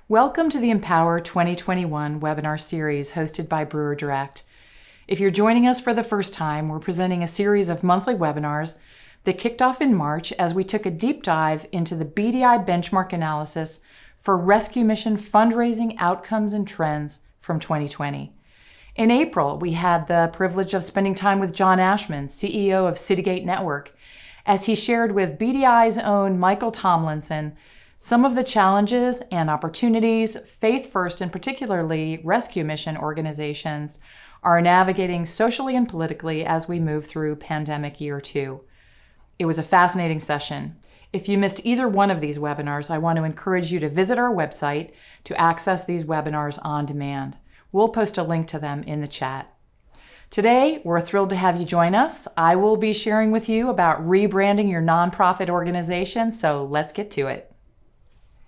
Welcome to the Empower 2021 Webinar Series hosted by Brewer Direct. If you're joining us for the first time, we're presenting a series of monthly webinars that kicked off in March as we took a deep dive into the BDI benchmark analysis for rescue mission fundraising outcomes and trends from 2020. In April, we had the privilege of spending time with John Ashman, CEO of Citygate Network, as he shared with BDI's own Michael Tomlinson some of the challenges and opportunities Faith First and particularly rescue mission organizations are navigating socially and politically as we move through pandemic year 2. It was a fascinating session. If you missed either one of these webinars, I want to encourage you to visit our website to access these webinars on demand. We'll post a link to them in the chat. Today, we're thrilled to have you join us. I will be sharing with you about rebranding your nonprofit organization, so let's get to it.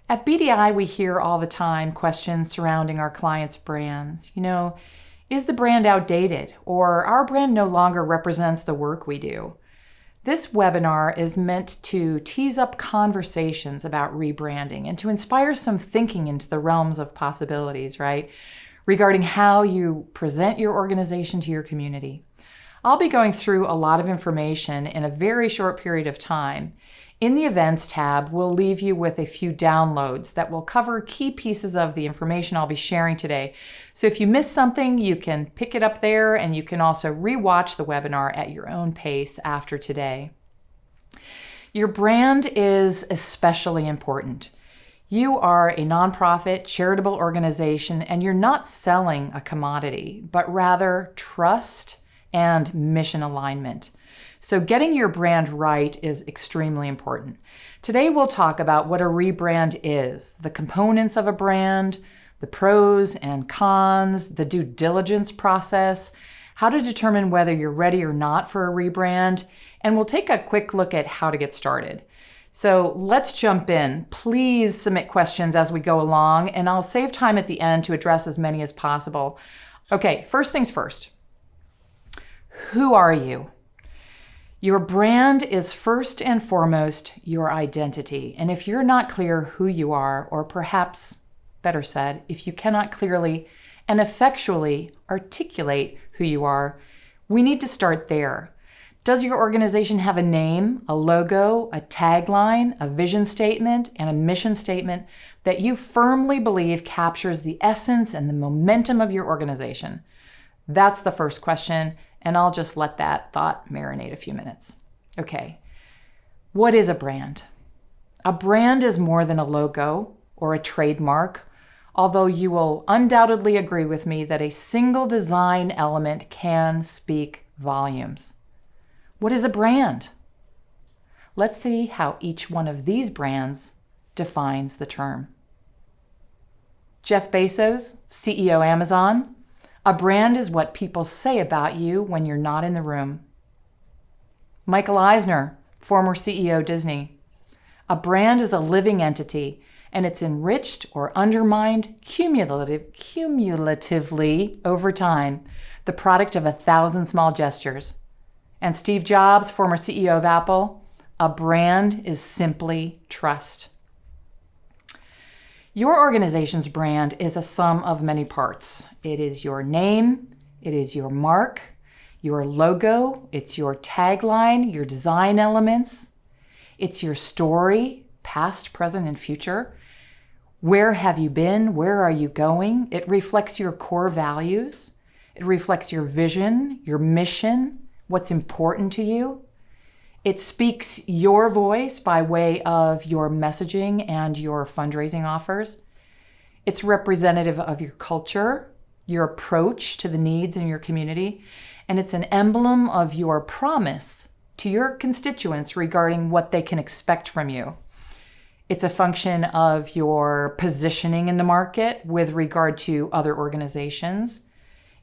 At BDI, we hear all the time questions surrounding our clients' brands. Is the brand outdated, or our brand no longer represents the work we do? This webinar is meant to tease up conversations about rebranding and to inspire some thinking into the realms of possibilities, right? Regarding how you present your organization to your community. I'll be going through a lot of information in a very short period of time. In the Events tab, we'll leave you with a few downloads that will cover key pieces of the information I'll be sharing today. So if you missed something, you can pick it up there, and you can also rewatch the webinar at your own pace after today. Your brand is especially important. You are a nonprofit, charitable organization, and you're not selling a commodity, but rather trust and mission alignment. So getting your brand right is extremely important. Today we'll talk about what a rebrand is, the components of a brand, the pros and cons, the due diligence process, how to determine whether you're ready or not for a rebrand, and we'll take a quick look at how to get started. So let's jump in. Please submit questions as we go along, and I'll save time at the end to address as many as possible. Okay, first things first. Who are you? Your brand is first and foremost your identity. And if you're not clear who you are, or perhaps better said, if you cannot clearly and effectually articulate who you are, we need to start there. Does your organization have a name, a logo, a tagline, a vision statement, and a mission statement that you firmly believe captures the essence and the momentum of your organization? That's the first question, and I'll just let that thought marinate a few minutes. Okay, what is a brand? A brand is more than a logo or a trademark, although you will undoubtedly agree with me that a single design element can speak volumes. What is a brand? Let's see how each one of these brands defines the term. Jeff Bezos, CEO Amazon. A brand is what people say about you when you're not in the room. Michael Eisner, former CEO Disney. A brand is a living entity, and it's enriched or undermined cumulatively over time, the product of 1,000 small gestures. And Steve Jobs, former CEO of Apple, a brand is simply trust. Your organization's brand is a sum of many parts. It is your name, it is your mark, your logo, it's your tagline, your design elements, it's your story, past, present, and future. Where have you been? Where are you going? It reflects your core values. It reflects your vision, your mission, what's important to you. It speaks your voice by way of your messaging and your fundraising offers. It's representative of your culture, your approach to the needs in your community, and it's an emblem of your promise to your constituents regarding what they can expect from you. It's a function of your positioning in the market with regard to other organizations.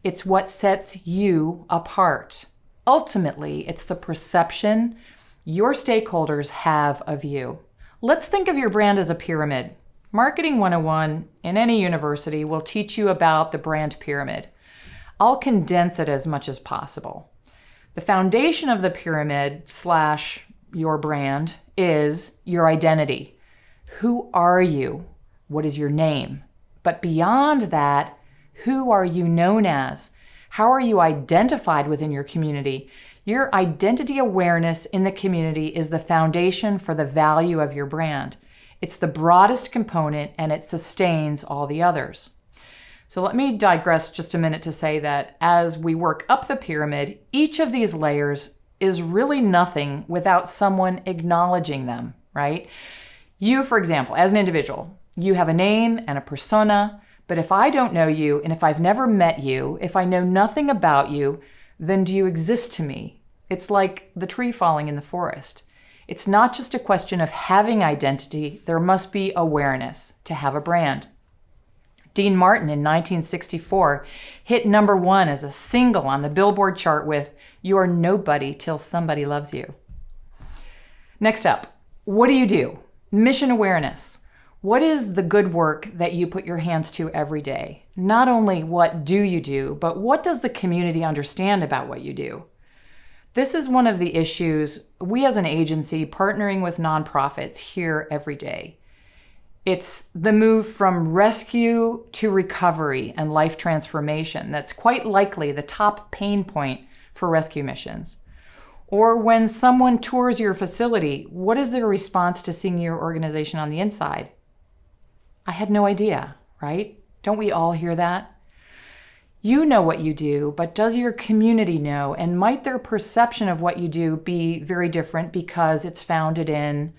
It's what sets you apart. Ultimately, it's the perception your stakeholders have of you. Let's think of your brand as a pyramid. Marketing 101 in any university will teach you about the brand pyramid. I'll condense it as much as possible. The foundation of the pyramid / your brand is your identity. Who are you? What is your name? But beyond that, who are you known as? How are you identified within your community? Your identity awareness in the community is the foundation for the value of your brand. It's the broadest component and it sustains all the others. So let me digress just a minute to say that as we work up the pyramid, each of these layers is really nothing without someone acknowledging them, right? You, for example, as an individual, you have a name and a persona, but if I don't know you and if I've never met you, if I know nothing about you, then do you exist to me? It's like the tree falling in the forest. It's not just a question of having identity, there must be awareness to have a brand. Dean Martin in 1964 hit #1 as a single on the Billboard chart with "You're Nobody Till Somebody Loves You." Next up, what do? Mission awareness. What is the good work that you put your hands to every day? Not only what do you do, but what does the community understand about what you do? This is one of the issues we as an agency partnering with nonprofits hear every day. It's the move from rescue to recovery and life transformation that's quite likely the top pain point for rescue missions. Or when someone tours your facility, what is their response to seeing your organization on the inside? I had no idea, right? Don't we all hear that? You know what you do, but does your community know? And might their perception of what you do be very different because it's founded in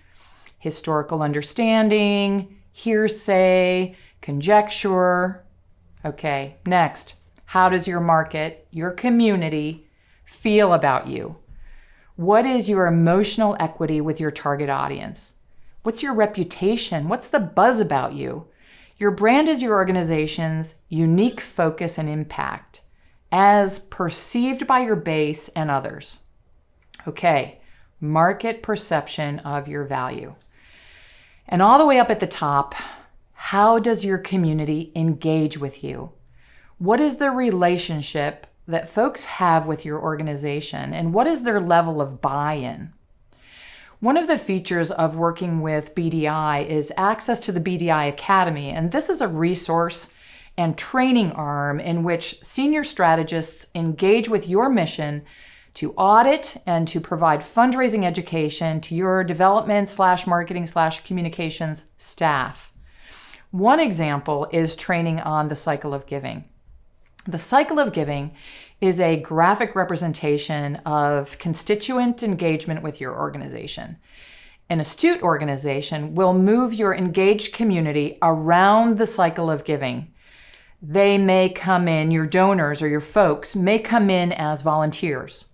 historical understanding, hearsay, conjecture? Okay, next. How does your market, your community, feel about you? What is your emotional equity with your target audience? What's your reputation? What's the buzz about you? Your brand is your organization's unique focus and impact as perceived by your base and others. Okay, market perception of your value. And all the way up at the top, how does your community engage with you? What is the relationship that folks have with your organization, and what is their level of buy-in? One of the features of working with BDI is access to the BDI Academy, and this is a resource and training arm in which senior strategists engage with your mission to audit and to provide fundraising education to your development/marketing/communications staff. One example is training on the cycle of giving. The cycle of giving is a graphic representation of constituent engagement with your organization. An astute organization will move your engaged community around the cycle of giving. They may come in, your donors or your folks may come in as volunteers,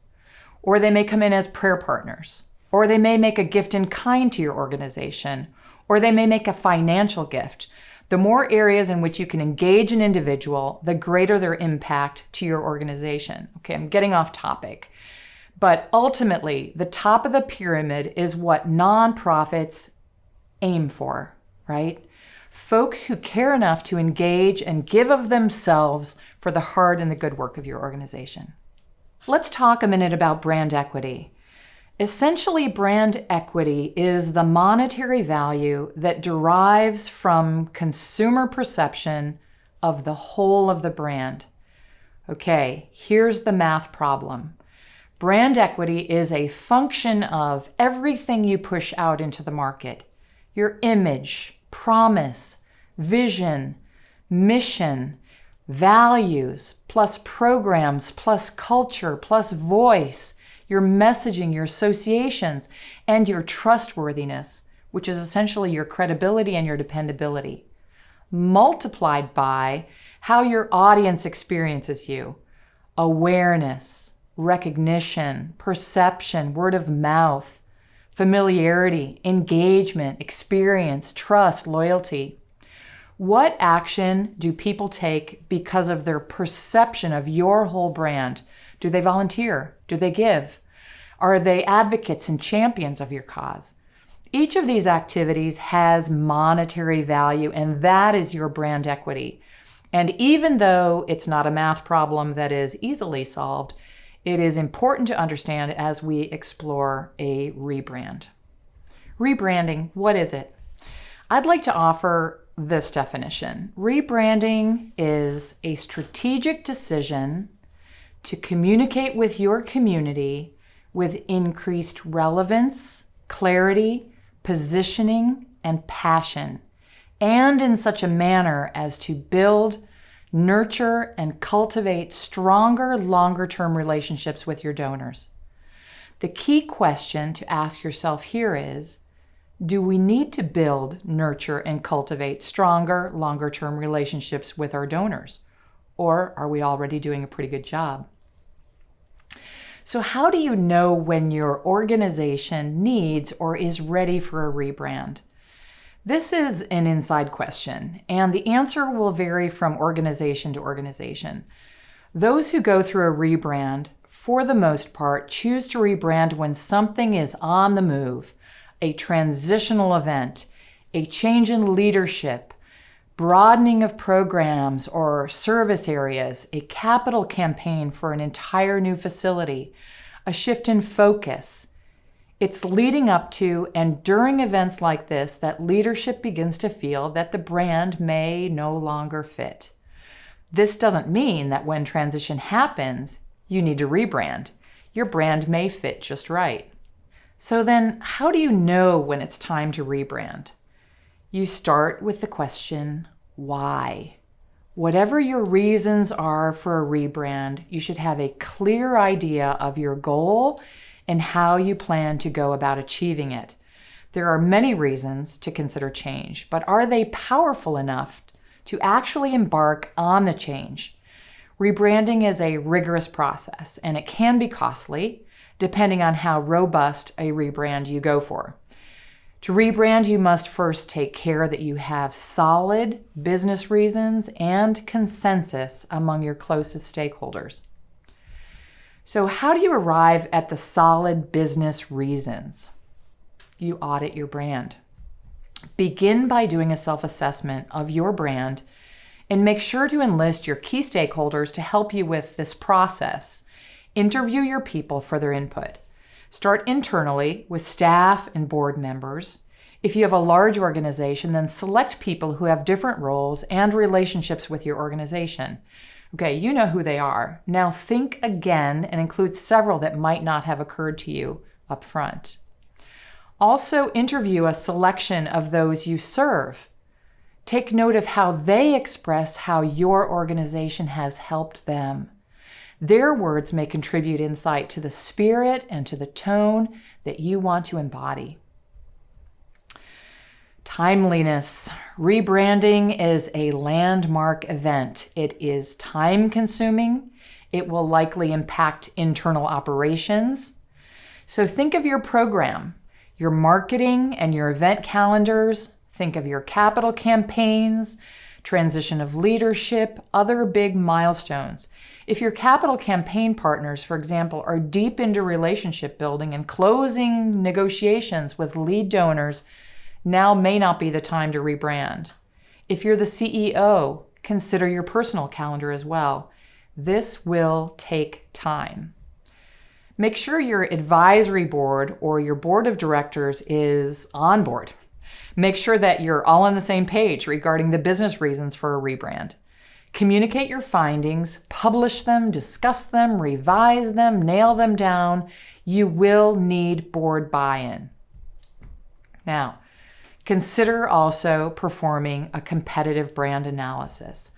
or they may come in as prayer partners, or they may make a gift in kind to your organization, or they may make a financial gift. The more areas in which you can engage an individual, the greater their impact to your organization. Okay, I'm getting off topic. But ultimately, the top of the pyramid is what nonprofits aim for, right? Folks who care enough to engage and give of themselves for the hard and the good work of your organization. Let's talk a minute about brand equity. Essentially, brand equity is the monetary value that derives from consumer perception of the whole of the brand. Okay, here's the math problem. Brand equity is a function of everything you push out into the market. Your image, promise, vision, mission, values, plus programs, plus culture, plus voice, your messaging, your associations, and your trustworthiness, which is essentially your credibility and your dependability, multiplied by how your audience experiences you, awareness, recognition, perception, word of mouth, familiarity, engagement, experience, trust, loyalty. What action do people take because of their perception of your whole brand? Do they volunteer? Do they give? Are they advocates and champions of your cause? Each of these activities has monetary value, and that is your brand equity. And even though it's not a math problem that is easily solved, it is important to understand as we explore a rebrand. Rebranding, what is it? I'd like to offer this definition. Rebranding is a strategic decision to communicate with your community with increased relevance, clarity, positioning, and passion, and in such a manner as to build, nurture, and cultivate stronger, longer-term relationships with your donors. The key question to ask yourself here is, do we need to build, nurture, and cultivate stronger, longer-term relationships with our donors? Or are we already doing a pretty good job? So how do you know when your organization needs or is ready for a rebrand? This is an inside question, and the answer will vary from organization to organization. Those who go through a rebrand, for the most part, choose to rebrand when something is on the move, a transitional event, a change in leadership, broadening of programs or service areas, a capital campaign for an entire new facility, a shift in focus. It's leading up to and during events like this that leadership begins to feel that the brand may no longer fit. This doesn't mean that when transition happens, you need to rebrand. Your brand may fit just right. So then, how do you know when it's time to rebrand? You start with the question, why? Whatever your reasons are for a rebrand, you should have a clear idea of your goal and how you plan to go about achieving it. There are many reasons to consider change, but are they powerful enough to actually embark on the change? Rebranding is a rigorous process, and it can be costly, depending on how robust a rebrand you go for. To rebrand, you must first take care that you have solid business reasons and consensus among your closest stakeholders. So how do you arrive at the solid business reasons? You audit your brand. Begin by doing a self-assessment of your brand and make sure to enlist your key stakeholders to help you with this process. Interview your people for their input. Start internally with staff and board members. If you have a large organization, then select people who have different roles and relationships with your organization. Okay, you know who they are. Now think again and include several that might not have occurred to you up front. Also interview a selection of those you serve. Take note of how they express how your organization has helped them. Their words may contribute insight to the spirit and to the tone that you want to embody. Timeliness. Rebranding is a landmark event. It is time-consuming. It will likely impact internal operations. So think of your program, your marketing and your event calendars. Think of your capital campaigns, transition of leadership, other big milestones. If your capital campaign partners, for example, are deep into relationship building and closing negotiations with lead donors, now may not be the time to rebrand. If you're the CEO, consider your personal calendar as well. This will take time. Make sure your advisory board or your board of directors is on board. Make sure that you're all on the same page regarding the business reasons for a rebrand. Communicate your findings, publish them, discuss them, revise them, nail them down. You will need board buy-in. Now, consider also performing a competitive brand analysis.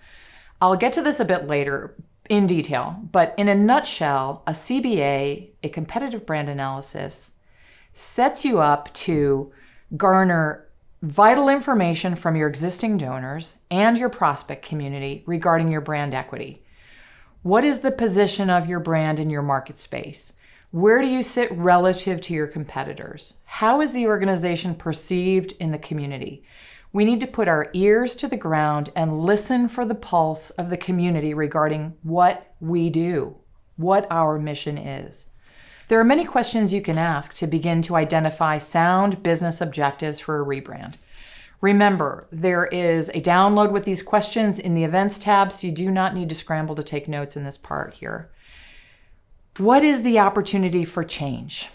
I'll get to this a bit later in detail, but in a nutshell, a CBA, a competitive brand analysis, sets you up to garner vital information from your existing donors and your prospect community regarding your brand equity. What is the position of your brand in your market space? Where do you sit relative to your competitors? How is the organization perceived in the community? We need to put our ears to the ground and listen for the pulse of the community regarding what we do, what our mission is. There are many questions you can ask to begin to identify sound business objectives for a rebrand. Remember, there is a download with these questions in the events tab, so you do not need to scramble to take notes in this part here. What is the opportunity for change?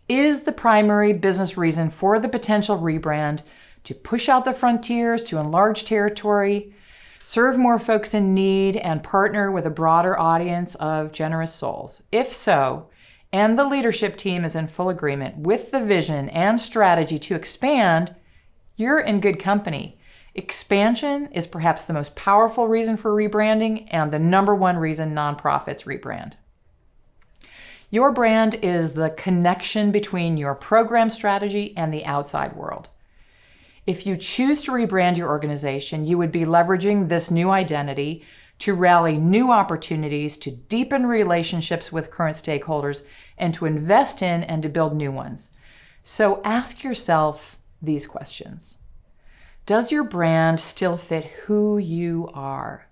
Is the primary business reason for the potential rebrand to push out the frontiers, to enlarge territory, serve more folks in need, and partner with a broader audience of generous souls? If so, and the leadership team is in full agreement with the vision and strategy to expand, you're in good company. Expansion is perhaps the most powerful reason for rebranding and the number one reason nonprofits rebrand. Your brand is the connection between your program strategy and the outside world. If you choose to rebrand your organization, you would be leveraging this new identity to rally new opportunities, to deepen relationships with current stakeholders, and to invest in and to build new ones. So ask yourself these questions. Does your brand still fit who you are?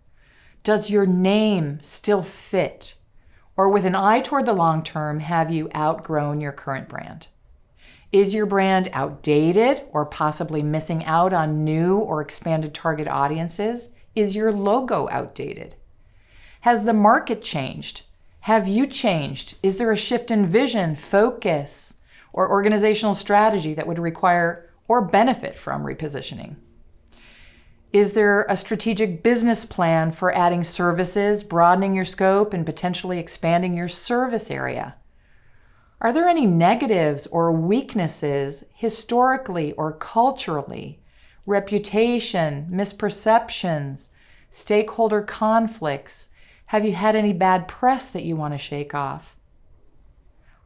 Does your name still fit? Or with an eye toward the long term, have you outgrown your current brand? Is your brand outdated or possibly missing out on new or expanded target audiences? Is your logo outdated? Has the market changed? Have you changed? Is there a shift in vision, focus, or organizational strategy that would require or benefit from repositioning? Is there a strategic business plan for adding services, broadening your scope, and potentially expanding your service area? Are there any negatives or weaknesses historically or culturally, reputation, misperceptions, stakeholder conflicts? Have you had any bad press that you want to shake off?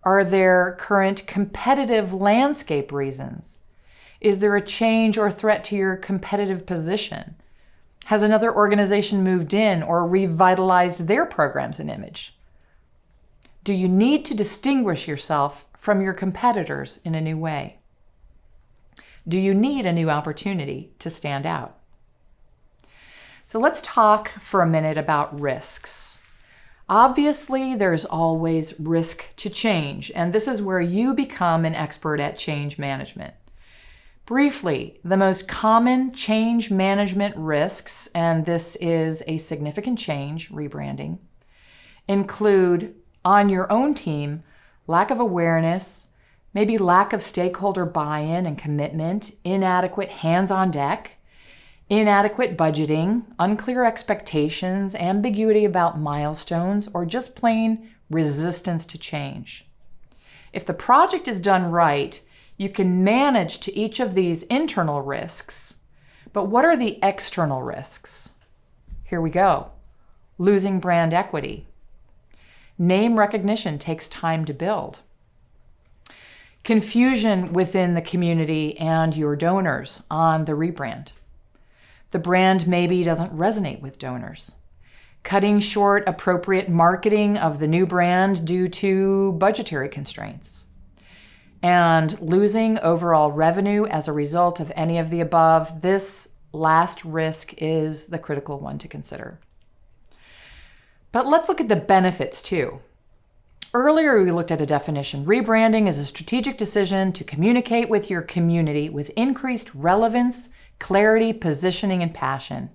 Are there current competitive landscape reasons? Is there a change or threat to your competitive position? Has another organization moved in or revitalized their programs and image? Do you need to distinguish yourself from your competitors in a new way? Do you need a new opportunity to stand out? So let's talk for a minute about risks. Obviously, there's always risk to change, and this is where you become an expert at change management. Briefly, the most common change management risks, and this is a significant change, rebranding, include on your own team, lack of awareness, maybe lack of stakeholder buy-in and commitment, inadequate hands on deck, inadequate budgeting, unclear expectations, ambiguity about milestones, or just plain resistance to change. If the project is done right, you can manage to each of these internal risks, but what are the external risks? Here we go. Losing brand equity. Name recognition takes time to build. Confusion within the community and your donors on the rebrand. The brand maybe doesn't resonate with donors. Cutting short appropriate marketing of the new brand due to budgetary constraints. And losing overall revenue as a result of any of the above. This last risk is the critical one to consider. But let's look at the benefits too. Earlier, we looked at a definition. Rebranding is a strategic decision to communicate with your community with increased relevance, clarity, positioning, and passion,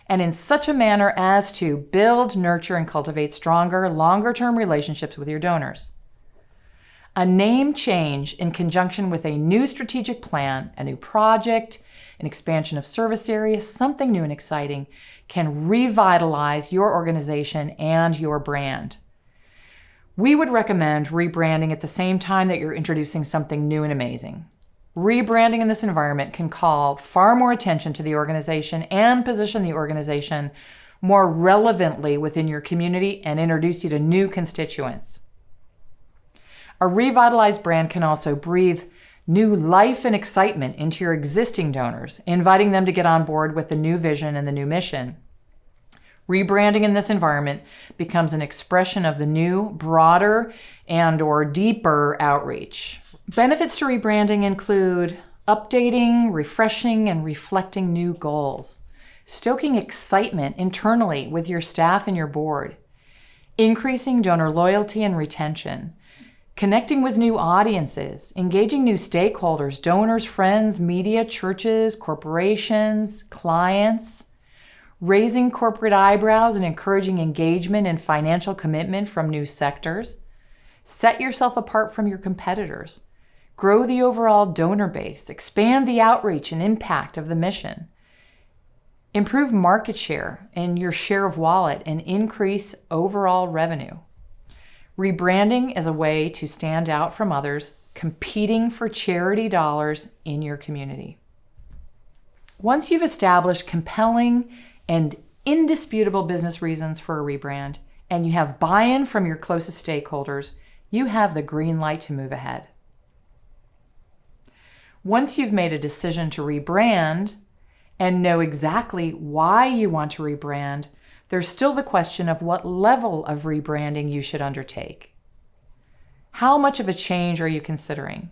and in such a manner as to build, nurture, and cultivate stronger, longer-term relationships with your donors. A name change in conjunction with a new strategic plan, a new project, an expansion of service areas, something new and exciting, can revitalize your organization and your brand. We would recommend rebranding at the same time that you're introducing something new and amazing. Rebranding in this environment can call far more attention to the organization and position the organization more relevantly within your community and introduce you to new constituents. A revitalized brand can also breathe new life and excitement into your existing donors, inviting them to get on board with the new vision and the new mission. Rebranding in this environment becomes an expression of the new, broader, and/or deeper outreach. Benefits to rebranding include updating, refreshing, and reflecting new goals, stoking excitement internally with your staff and your board, increasing donor loyalty and retention, connecting with new audiences, engaging new stakeholders, donors, friends, media, churches, corporations, clients, raising corporate eyebrows and encouraging engagement and financial commitment from new sectors. Set yourself apart from your competitors. Grow the overall donor base, expand the outreach and impact of the mission. Improve market share and your share of wallet and increase overall revenue. Rebranding is a way to stand out from others, competing for charity dollars in your community. Once you've established compelling and indisputable business reasons for a rebrand, and you have buy-in from your closest stakeholders, you have the green light to move ahead. Once you've made a decision to rebrand and know exactly why you want to rebrand, there's still the question of what level of rebranding you should undertake. How much of a change are you considering?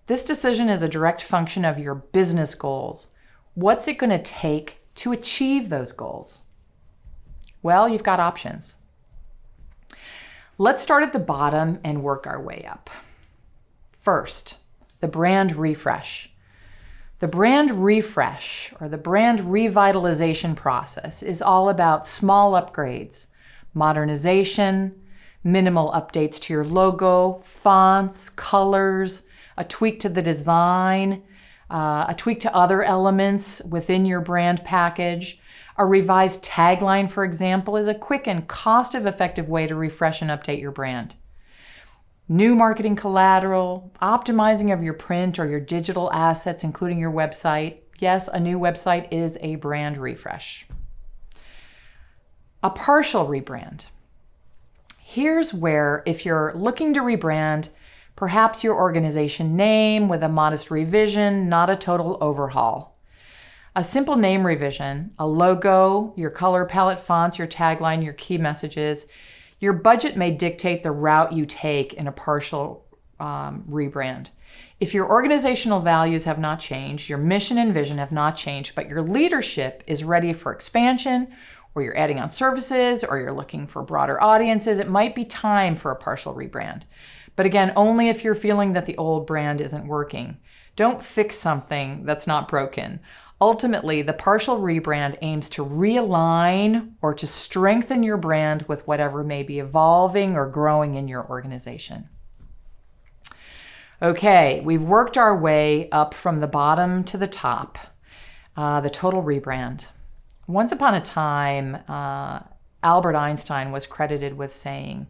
This decision is a direct function of your business goals. What's it going to take to achieve those goals? Well, you've got options. Let's start at the bottom and work our way up. First, the brand refresh. The brand refresh, or the brand revitalization process, is all about small upgrades, modernization, minimal updates to your logo, fonts, colors, a tweak to the design, a tweak to other elements within your brand package. A revised tagline, for example, is a quick and cost-effective way to refresh and update your brand. New marketing collateral, optimizing of your print or your digital assets, including your website. Yes, a new website is a brand refresh. A partial rebrand. Here's where, if you're looking to rebrand, perhaps your organization name with a modest revision, not a total overhaul. A simple name revision, a logo, your color palette fonts, your tagline, your key messages. Your budget may dictate the route you take in a partial rebrand. If your organizational values have not changed, your mission and vision have not changed, but your leadership is ready for expansion, or you're adding on services, or you're looking for broader audiences, it might be time for a partial rebrand. But again, only if you're feeling that the old brand isn't working. Don't fix something that's not broken. Ultimately, the partial rebrand aims to realign or to strengthen your brand with whatever may be evolving or growing in your organization. Okay, we've worked our way up from the bottom to the top, the total rebrand. Once upon a time, Albert Einstein was credited with saying,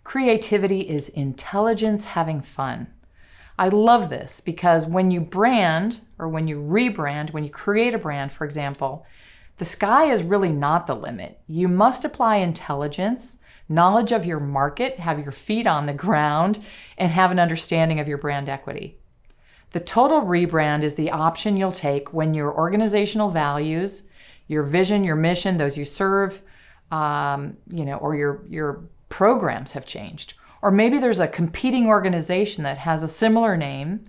"Creativity is intelligence having fun." I love this because when you brand or when you rebrand, when you create a brand, for example, the sky is really not the limit. You must apply intelligence, knowledge of your market, have your feet on the ground, and have an understanding of your brand equity. The total rebrand is the option you'll take when your organizational values, your vision, your mission, those you serve, or your programs have changed. Or maybe there's a competing organization that has a similar name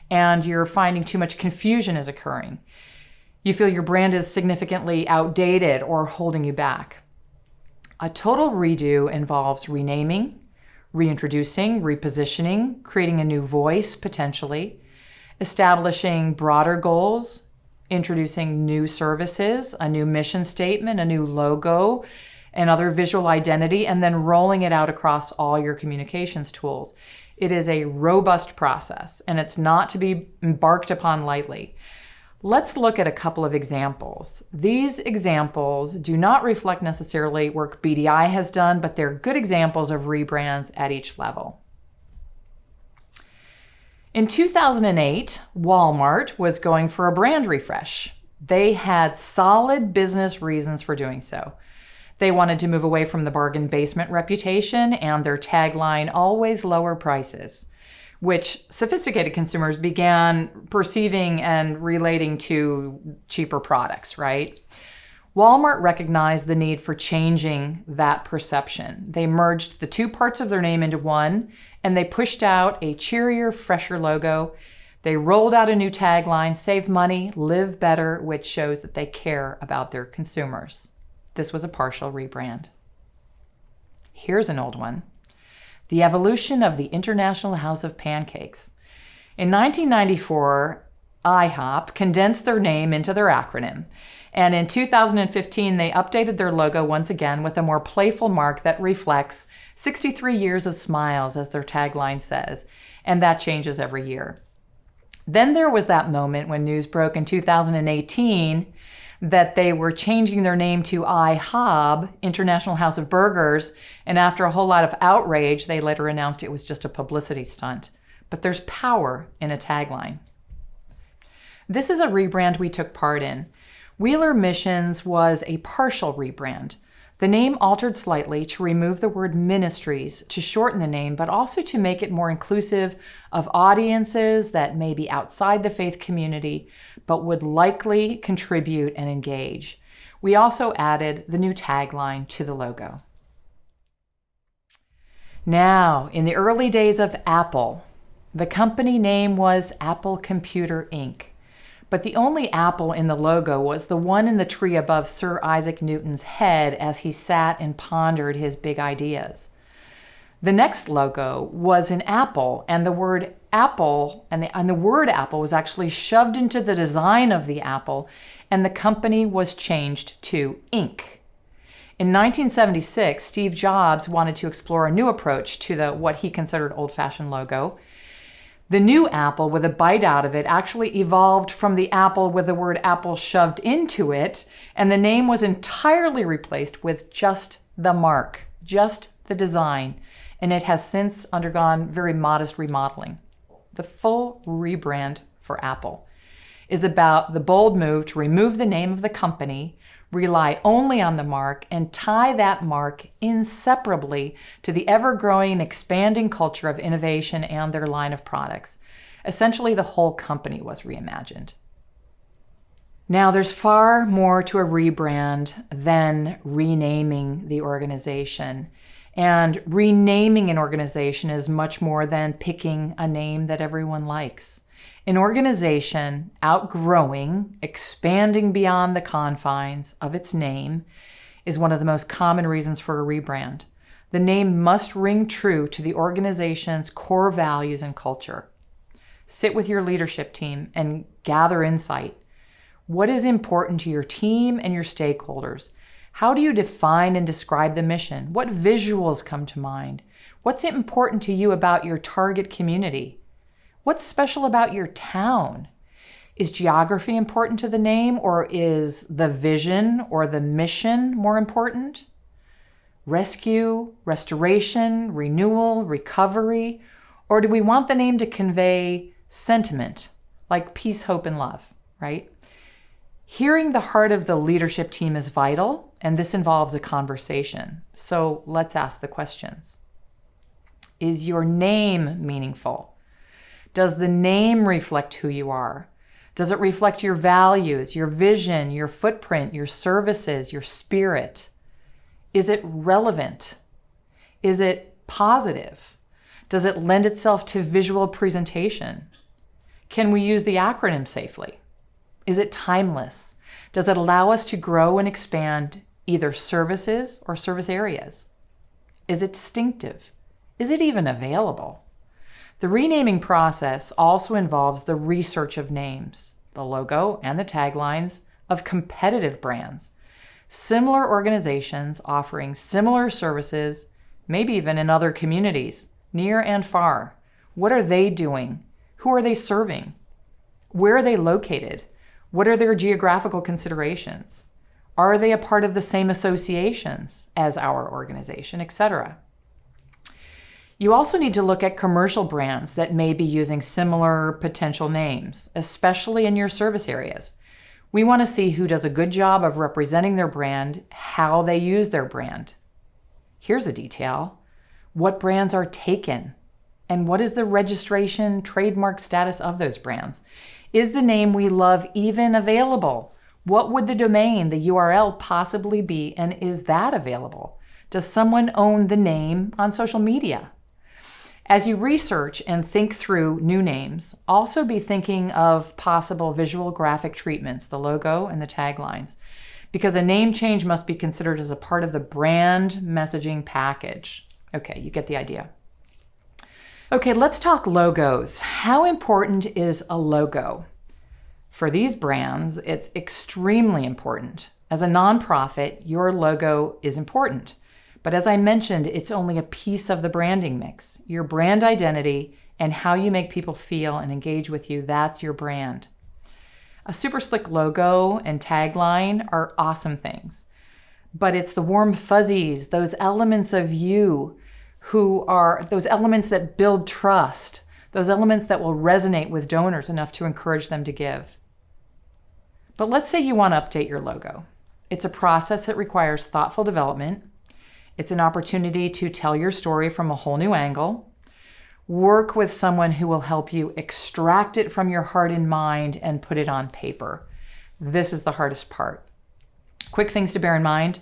and you're finding too much confusion is occurring. You feel your brand is significantly outdated or holding you back. A total redo involves renaming, reintroducing, repositioning, creating a new voice potentially, establishing broader goals, introducing new services, a new mission statement, a new logo, and other visual identity, and then rolling it out across all your communications tools. It is a robust process, and it's not to be embarked upon lightly. Let's look at a couple of examples. These examples do not reflect necessarily work BDI has done, but they're good examples of rebrands at each level. In 2008, Walmart was going for a brand refresh. They had solid business reasons for doing so. They wanted to move away from the bargain basement reputation and their tagline, "Always lower prices," which sophisticated consumers began perceiving and relating to cheaper products, right? Walmart recognized the need for changing that perception. They merged the two parts of their name into one, and they pushed out a cheerier, fresher logo. They rolled out a new tagline, "Save money, live better," which shows that they care about their consumers. This was a partial rebrand. Here's an old one. The evolution of the International House of Pancakes. In 1994, IHOP condensed their name into their acronym. And in 2015, they updated their logo once again with a more playful mark that reflects 63 years of smiles, as their tagline says. And that changes every year. Then there was that moment when news broke in 2018 that they were changing their name to IHOP, International House of Burgers, and after a whole lot of outrage, they later announced it was just a publicity stunt. But there's power in a tagline. This is a rebrand we took part in. Wheeler Missions was a partial rebrand. The name altered slightly to remove the word ministries, to shorten the name, but also to make it more inclusive of audiences that may be outside the faith community, but would likely contribute and engage. We also added the new tagline to the logo. Now, in the early days of Apple, the company name was Apple Computer Inc., but the only apple in the logo was the one in the tree above Sir Isaac Newton's head as he sat and pondered his big ideas. The next logo was an apple, and the word apple, and the word apple was actually shoved into the design of the apple, and the company was changed to Inc. In 1976, Steve Jobs wanted to explore a new approach to what he considered old-fashioned logo. The new apple with a bite out of it actually evolved from the apple with the word apple shoved into it, and the name was entirely replaced with just the mark, just the design, and it has since undergone very modest remodeling. The full rebrand for Apple is about the bold move to remove the name of the company, rely only on the mark, and tie that mark inseparably to the ever-growing and expanding culture of innovation and their line of products. Essentially, the whole company was reimagined. Now, there's far more to a rebrand than renaming the organization. And renaming an organization is much more than picking a name that everyone likes. An organization outgrowing, expanding beyond the confines of its name is one of the most common reasons for a rebrand. The name must ring true to the organization's core values and culture. Sit with your leadership team and gather insight. What is important to your team and your stakeholders? How do you define and describe the mission? What visuals come to mind? What's important to you about your target community? What's special about your town? Is geography important to the name, or is the vision or the mission more important? Rescue, restoration, renewal, recovery, or do we want the name to convey sentiment like peace, hope, and love, right? Hearing the heart of the leadership team is vital, and this involves a conversation. So let's ask the questions. Is your name meaningful? Does the name reflect who you are? Does it reflect your values, your vision, your footprint, your services, your spirit? Is it relevant? Is it positive? Does it lend itself to visual presentation? Can we use the acronym safely? Is it timeless? Does it allow us to grow and expand either services or service areas? Is it distinctive? Is it even available? The renaming process also involves the research of names, the logo and the taglines of competitive brands, similar organizations offering similar services, maybe even in other communities, near and far. What are they doing? Who are they serving? Where are they located? What are their geographical considerations? Are they a part of the same associations as our organization, etc.? You also need to look at commercial brands that may be using similar potential names, especially in your service areas. We want to see who does a good job of representing their brand, how they use their brand. Here's a detail. What brands are taken? And what is the registration trademark status of those brands? Is the name we love even available? What would the domain, the URL, possibly be, and is that available? Does someone own the name on social media? As you research and think through new names, also be thinking of possible visual graphic treatments, the logo and the taglines, because a name change must be considered as a part of the brand messaging package. Okay, you get the idea. Okay, let's talk logos. How important is a logo? For these brands, it's extremely important. As a nonprofit, your logo is important. But as I mentioned, it's only a piece of the branding mix. Your brand identity and how you make people feel and engage with you, that's your brand. A super slick logo and tagline are awesome things, but it's the warm fuzzies, those elements of you who are those elements that build trust, those elements that will resonate with donors enough to encourage them to give. But let's say you want to update your logo. It's a process that requires thoughtful development. It's an opportunity to tell your story from a whole new angle. Work with someone who will help you extract it from your heart and mind and put it on paper. This is the hardest part. Quick things to bear in mind.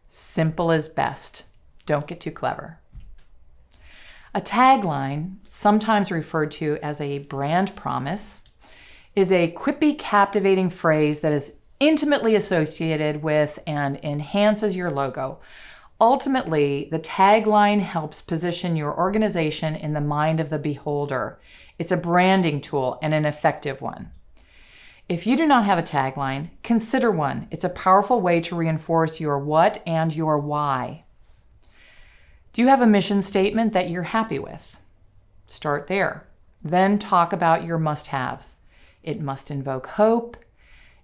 Simple is best. Don't get too clever. A tagline, sometimes referred to as a brand promise, is a quippy, captivating phrase that is intimately associated with and enhances your logo. Ultimately, the tagline helps position your organization in the mind of the beholder. It's a branding tool and an effective one. If you do not have a tagline, consider one. It's a powerful way to reinforce your what and your why. Do you have a mission statement that you're happy with? Start there. Then talk about your must-haves. It must invoke hope.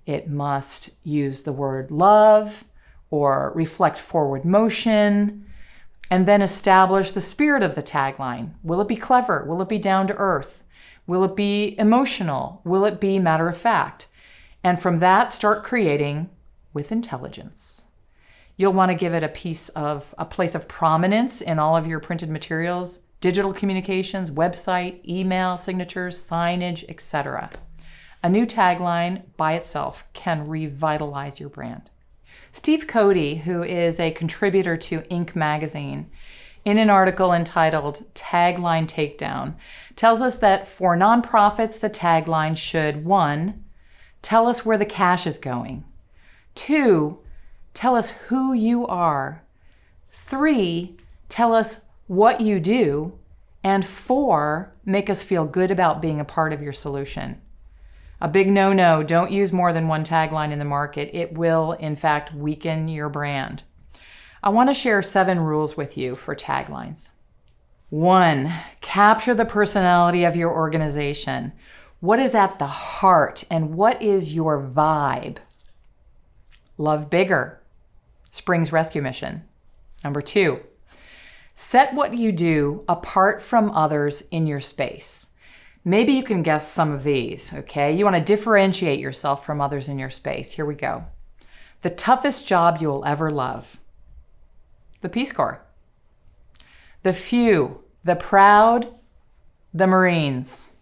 It must use the word love or reflect forward motion, and then establish the spirit of the tagline. Will it be clever? Will it be down to earth? Will it be emotional? Will it be matter of fact? And from that, start creating with intelligence. You'll want to give it a place of prominence in all of your printed materials, digital communications, website, email, signatures, signage, etc. A new tagline by itself can revitalize your brand. Steve Cody, who is a contributor to Inc. magazine, in an article entitled Tagline Takedown, tells us that for nonprofits, the tagline should 1, tell us where the cash is going. 2, tell us who you are. 3, tell us what you do. And 4, make us feel good about being a part of your solution. A big no-no, don't use more than one tagline in the market. It will, in fact, weaken your brand. I want to share 7 rules with you for taglines. 1, capture the personality of your organization. What is at the heart and what is your vibe? Love bigger. Spring's rescue mission. Number 2, set what you do apart from others in your space. Maybe you can guess some of these, okay? You want to differentiate yourself from others in your space. Here we go. The toughest job you will ever love. The Peace Corps. The few, the proud, the Marines.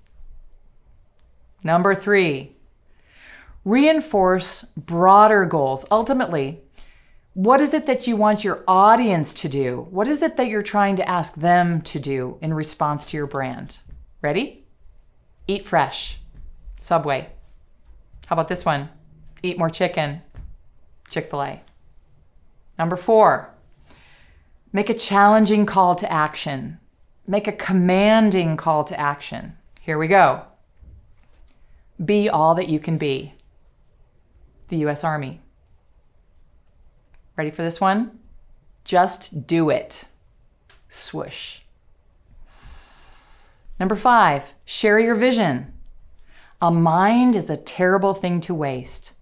Number 3, reinforce broader goals. Ultimately, what is it that you want your audience to do? What is it that you're trying to ask them to do in response to your brand? Ready? Eat fresh. Subway. How about this one? Eat more chicken. Chick-fil-A. Number 4, make a challenging call to action. Make a commanding call to action. Here we go. Be all that you can be. The U.S. Army. Ready for this one? Just do it. Swoosh. Number 5, share your vision. A mind is a terrible thing to waste.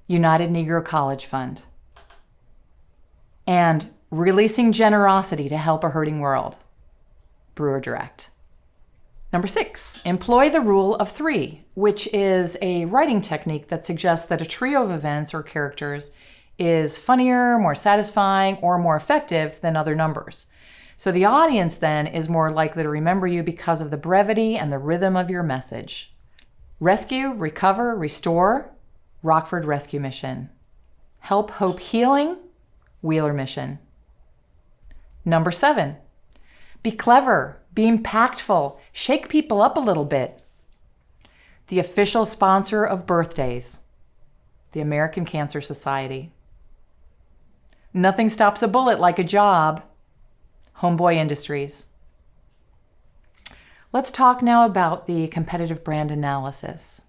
United Negro College Fund. And releasing generosity to help a hurting world. Brewer Direct. Number 6, employ the rule of 3, which is a writing technique that suggests that a trio of events or characters is funnier, more satisfying, or more effective than other numbers. So the audience then is more likely to remember you because of the brevity and the rhythm of your message. Rescue, recover, restore, Rockford Rescue Mission. Help, hope, healing, Wheeler Mission. Number 7, be clever, be impactful, shake people up a little bit. The official sponsor of birthdays, the American Cancer Society. Nothing stops a bullet like a job, Homeboy Industries. Let's talk now about the competitive brand analysis.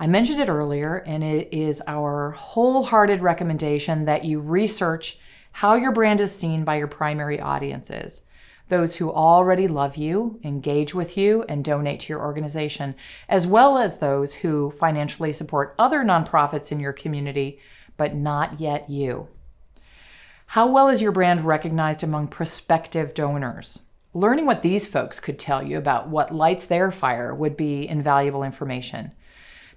I mentioned it earlier, and it is our wholehearted recommendation that you research how your brand is seen by your primary audiences. those who already love you, engage with you, and donate to your organization, as well as those who financially support other nonprofits in your community, but not yet you. How well is your brand recognized among prospective donors? Learning what these folks could tell you about what lights their fire would be invaluable information.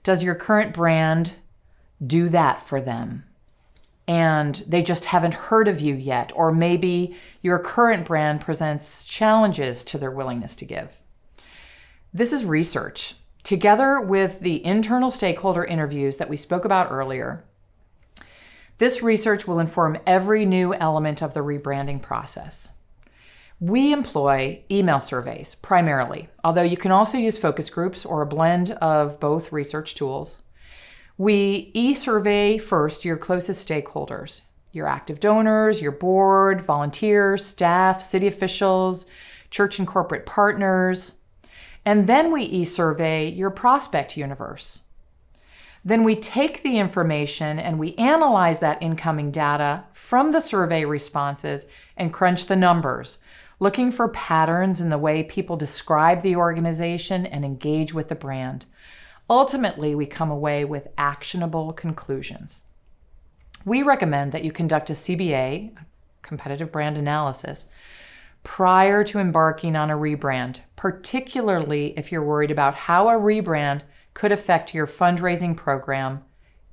Does your current brand do that for them? And they just haven't heard of you yet, or maybe your current brand presents challenges to their willingness to give. This is research. Together with the internal stakeholder interviews that we spoke about earlier, this research will inform every new element of the rebranding process. We employ email surveys primarily, although you can also use focus groups or a blend of both research tools. We e-survey first your closest stakeholders, your active donors, your board, volunteers, staff, city officials, church and corporate partners. And then we e-survey your prospect universe. Then we take the information and we analyze that incoming data from the survey responses and crunch the numbers, looking for patterns in the way people describe the organization and engage with the brand. Ultimately, we come away with actionable conclusions. We recommend that you conduct a CBA, competitive brand analysis, prior to embarking on a rebrand, particularly if you're worried about how a rebrand could affect your fundraising program,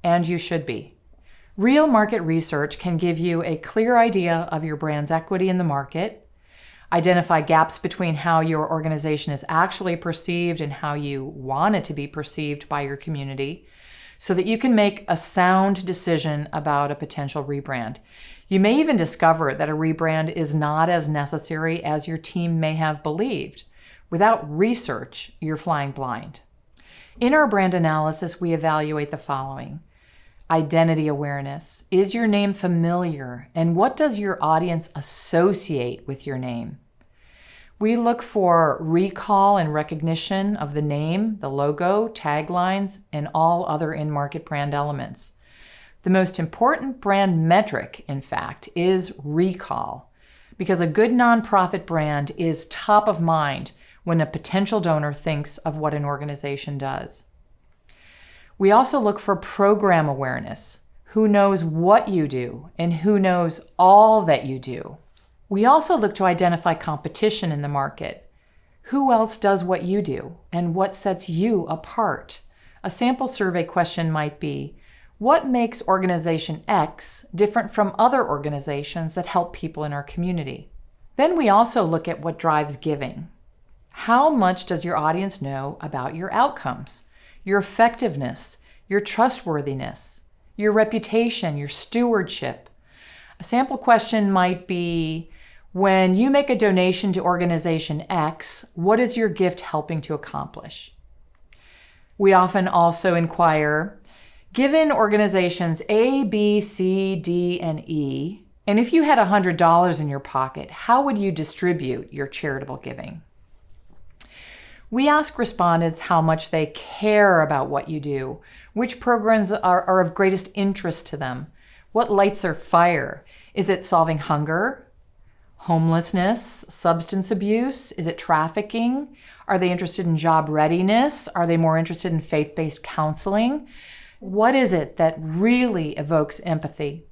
and you should be. Real market research can give you a clear idea of your brand's equity in the market, identify gaps between how your organization is actually perceived and how you want it to be perceived by your community, so that you can make a sound decision about a potential rebrand. You may even discover that a rebrand is not as necessary as your team may have believed. Without research, you're flying blind. In our brand analysis, we evaluate the following. Identity awareness. Is your name familiar? And what does your audience associate with your name? We look for recall and recognition of the name, the logo, taglines, and all other in-market brand elements. The most important brand metric, in fact, is recall, because a good nonprofit brand is top of mind when a potential donor thinks of what an organization does. We also look for program awareness. Who knows what you do and who knows all that you do? We also look to identify competition in the market. Who else does what you do and what sets you apart? A sample survey question might be, what makes organization X different from other organizations that help people in our community? Then we also look at what drives giving. How much does your audience know about your outcomes, your effectiveness, your trustworthiness, your reputation, your stewardship? A sample question might be, when you make a donation to organization X, what is your gift helping to accomplish? We often also inquire, given organizations A, B, C, D, and E, and if you had $100 in your pocket, how would you distribute your charitable giving? We ask respondents how much they care about what you do, which programs are of greatest interest to them, what lights their fire. Is it solving hunger, homelessness, substance abuse? Is it trafficking? Are they interested in job readiness? Are they more interested in faith-based counseling? What is it that really evokes empathy?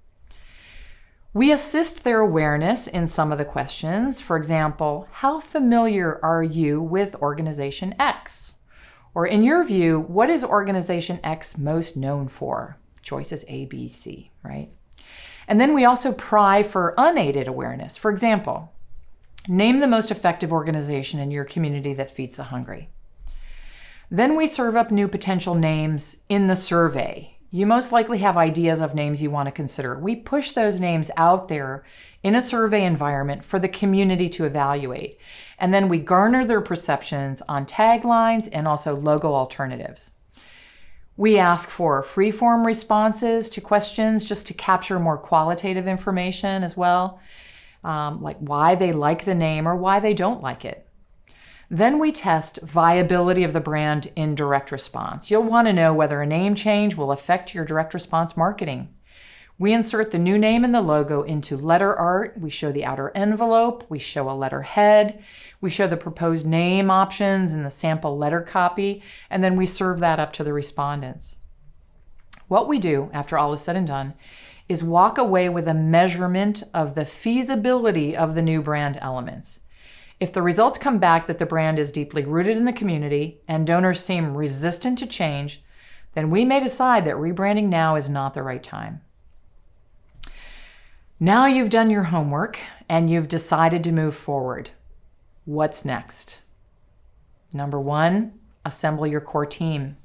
We assist their awareness in some of the questions. For example, how familiar are you with Organization X? Or in your view, what is Organization X most known for? Choices A, B, C, right? And then we also pry for unaided awareness. For example, name the most effective organization in your community that feeds the hungry. Then we serve up new potential names in the survey. You most likely have ideas of names you want to consider. We push those names out there in a survey environment for the community to evaluate. And then we garner their perceptions on taglines and also logo alternatives. We ask for free-form responses to questions just to capture more qualitative information as well, like why they like the name or why they don't like it. Then we test viability of the brand in direct response. You'll want to know whether a name change will affect your direct response marketing. We insert the new name and the logo into letter art. We show the outer envelope. We show a letterhead. We show the proposed name options and the sample letter copy, and then we serve that up to the respondents. What we do, after all is said and done, is walk away with a measurement of the feasibility of the new brand elements. If the results come back that the brand is deeply rooted in the community and donors seem resistant to change, then we may decide that rebranding now is not the right time. Now you've done your homework and you've decided to move forward. What's next? Number 1, assemble your core team.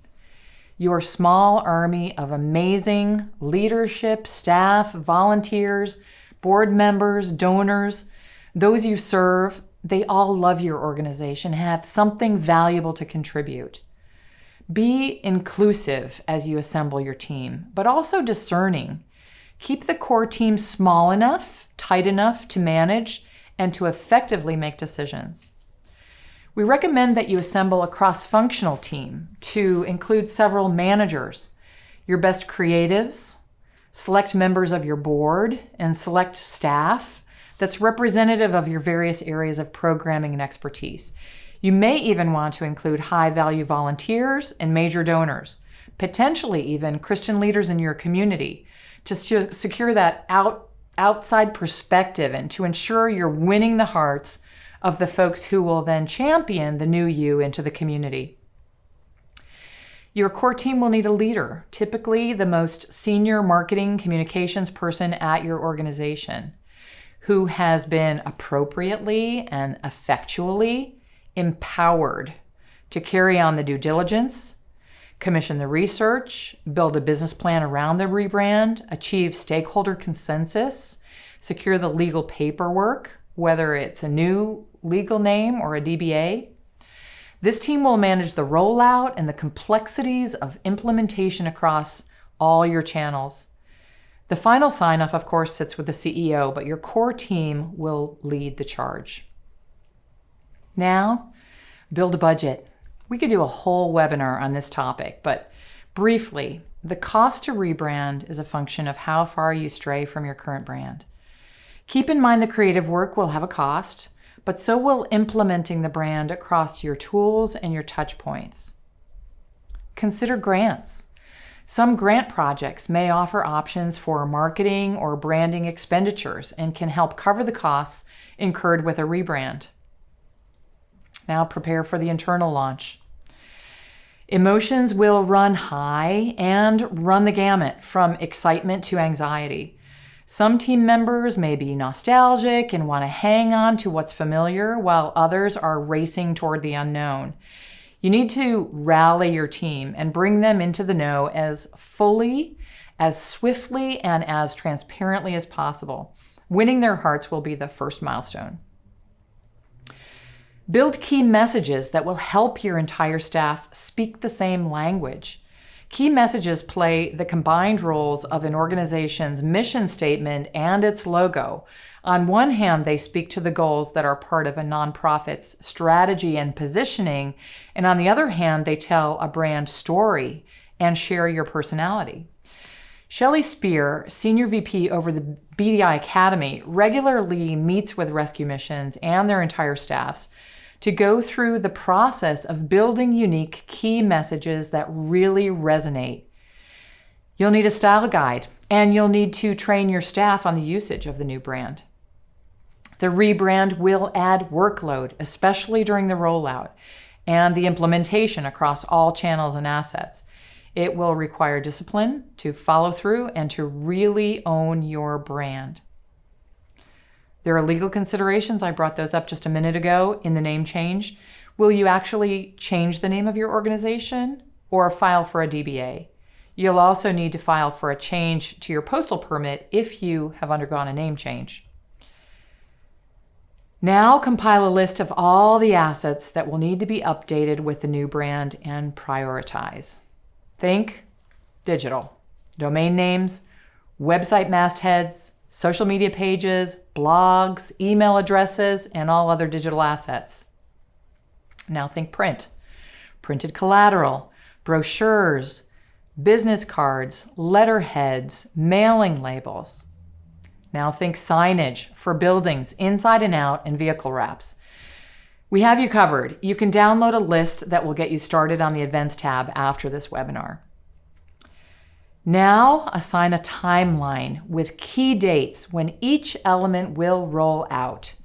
Your small army of amazing leadership, staff, volunteers, board members, donors, those you serve, they all love your organization, have something valuable to contribute. Be inclusive as you assemble your team, but also discerning. Keep the core team small enough, tight enough to manage and to effectively make decisions. We recommend that you assemble a cross-functional team to include several managers, your best creatives, select members of your board, and select staff that's representative of your various areas of programming and expertise. You may even want to include high-value volunteers and major donors, potentially even Christian leaders in your community, to secure that outside perspective and to ensure you're winning the hearts of the folks who will then champion the new you into the community. Your core team will need a leader, typically the most senior marketing communications person at your organization, who has been appropriately and effectually empowered to carry on the due diligence, commission the research, build a business plan around the rebrand, achieve stakeholder consensus, secure the legal paperwork, whether it's a new legal name or a DBA. This team will manage the rollout and the complexities of implementation across all your channels. The final sign-off, of course, sits with the CEO, but your core team will lead the charge. Now, build a budget. We could do a whole webinar on this topic, but briefly, the cost to rebrand is a function of how far you stray from your current brand. Keep in mind the creative work will have a cost, but so will implementing the brand across your tools and your touch points. Consider grants. Some grant projects may offer options for marketing or branding expenditures and can help cover the costs incurred with a rebrand. Now prepare for the internal launch. Emotions will run high and run the gamut from excitement to anxiety. Some team members may be nostalgic and want to hang on to what's familiar, while others are racing toward the unknown. You need to rally your team and bring them into the know as fully, as swiftly, and as transparently as possible. Winning their hearts will be the first milestone. Build key messages that will help your entire staff speak the same language. Key messages play the combined roles of an organization's mission statement and its logo. On one hand, they speak to the goals that are part of a nonprofit's strategy and positioning, and on the other hand, they tell a brand story and share your personality. Shelley Spear, Senior VP over the BDI Academy, regularly meets with rescue missions and their entire staffs to go through the process of building unique key messages that really resonate. You'll need a style guide, and you'll need to train your staff on the usage of the new brand. The rebrand will add workload, especially during the rollout and the implementation across all channels and assets. It will require discipline to follow through and to really own your brand. There are legal considerations. I brought those up just a minute ago in the name change. Will you actually change the name of your organization or file for a DBA? You'll also need to file for a change to your postal permit if you have undergone a name change. Now compile a list of all the assets that will need to be updated with the new brand and prioritize. Think digital, domain names, website mastheads, social media pages, blogs, email addresses, and all other digital assets. Now think print, printed collateral, brochures, business cards, letterheads, mailing labels. Now think signage for buildings, inside and out, and vehicle wraps. We have you covered. You can download a list that will get you started on the Events tab after this webinar. Now assign a timeline with key dates when each element will roll out.